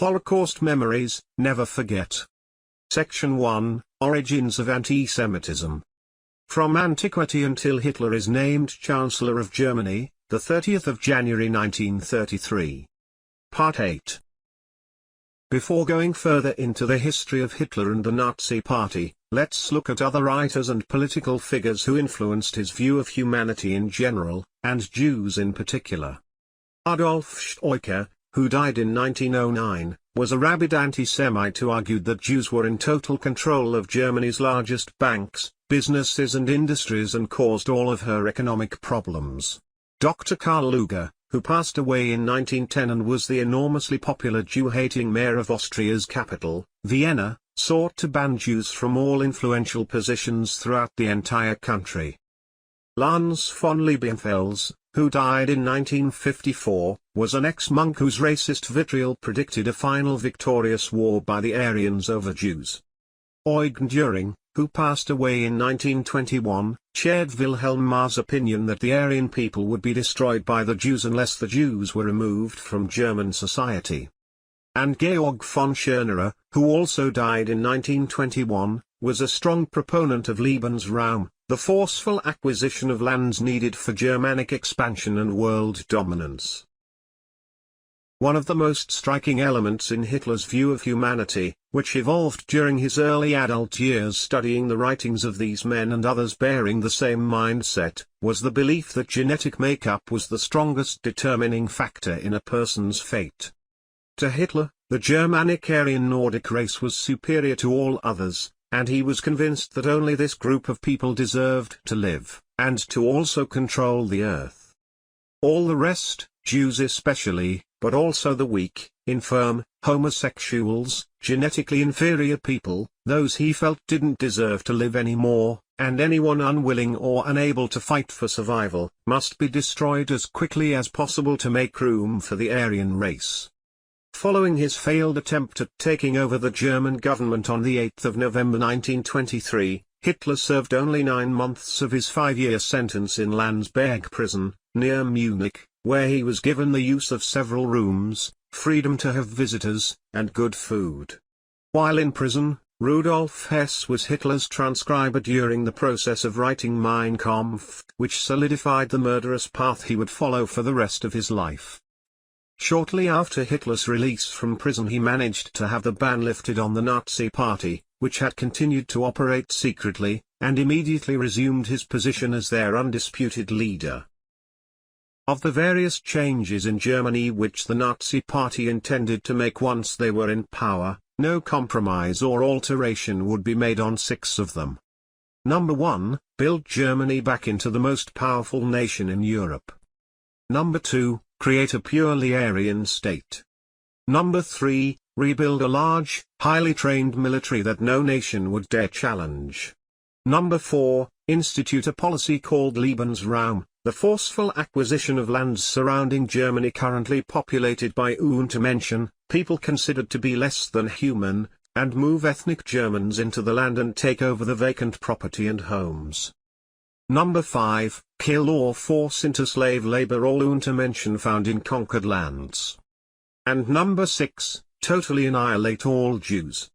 Holocaust Memories, Never Forget. Section 1, Origins of Antisemitism. From antiquity until Hitler is named Chancellor of Germany, the 30th of January 1933. Part 8. Before going further into the history of Hitler and the Nazi Party, let's look at other writers and political figures who influenced his view of humanity in general, and Jews in particular. Adolf Stoiker, who died in 1909, was a rabid anti-Semite who argued that Jews were in total control of Germany's largest banks, businesses and industries and caused all of her economic problems. Dr. Karl Lueger, who passed away in 1910 and was the enormously popular Jew-hating mayor of Austria's capital, Vienna, sought to ban Jews from all influential positions throughout the entire country. Lanz von Liebenfels, who died in 1954, was an ex-monk whose racist vitriol predicted a final victorious war by the Aryans over Jews. Eugen Düring, who passed away in 1921, shared Wilhelm Marr's opinion that the Aryan people would be destroyed by the Jews unless the Jews were removed from German society. And Georg von Schörnerer, who also died in 1921, was a strong proponent of Lebensraum, the forceful acquisition of lands needed for Germanic expansion and world dominance. One of the most striking elements in Hitler's view of humanity, which evolved during his early adult years studying the writings of these men and others bearing the same mindset, was the belief that genetic makeup was the strongest determining factor in a person's fate. To Hitler, the Germanic Aryan Nordic race was superior to all others, and he was convinced that only this group of people deserved to live, and to also control the earth. All the rest, Jews especially, but also the weak, infirm, homosexuals, genetically inferior people, those he felt didn't deserve to live anymore, and anyone unwilling or unable to fight for survival, must be destroyed as quickly as possible to make room for the Aryan race. Following his failed attempt at taking over the German government on 8 November 1923, Hitler served only 9 months of his 5-year sentence in Landsberg prison, near Munich, where he was given the use of several rooms, freedom to have visitors, and good food. While in prison, Rudolf Hess was Hitler's transcriber during the process of writing Mein Kampf, which solidified the murderous path he would follow for the rest of his life. Shortly after Hitler's release from prison he managed to have the ban lifted on the Nazi Party, which had continued to operate secretly, and immediately resumed his position as their undisputed leader. Of the various changes in Germany which the Nazi Party intended to make once they were in power, no compromise or alteration would be made on 6 of them. Number 1, build Germany back into the most powerful nation in Europe. Number 2, create a purely Aryan state. Number 3, rebuild a large, highly trained military that no nation would dare challenge. Number 4, institute a policy called Lebensraum, the forceful acquisition of lands surrounding Germany currently populated by Untermenschen, people considered to be less than human, and move ethnic Germans into the land and take over the vacant property and homes. Number 5, kill or force into slave labor all Untermenschen found in conquered lands. And number 6, totally annihilate all Jews.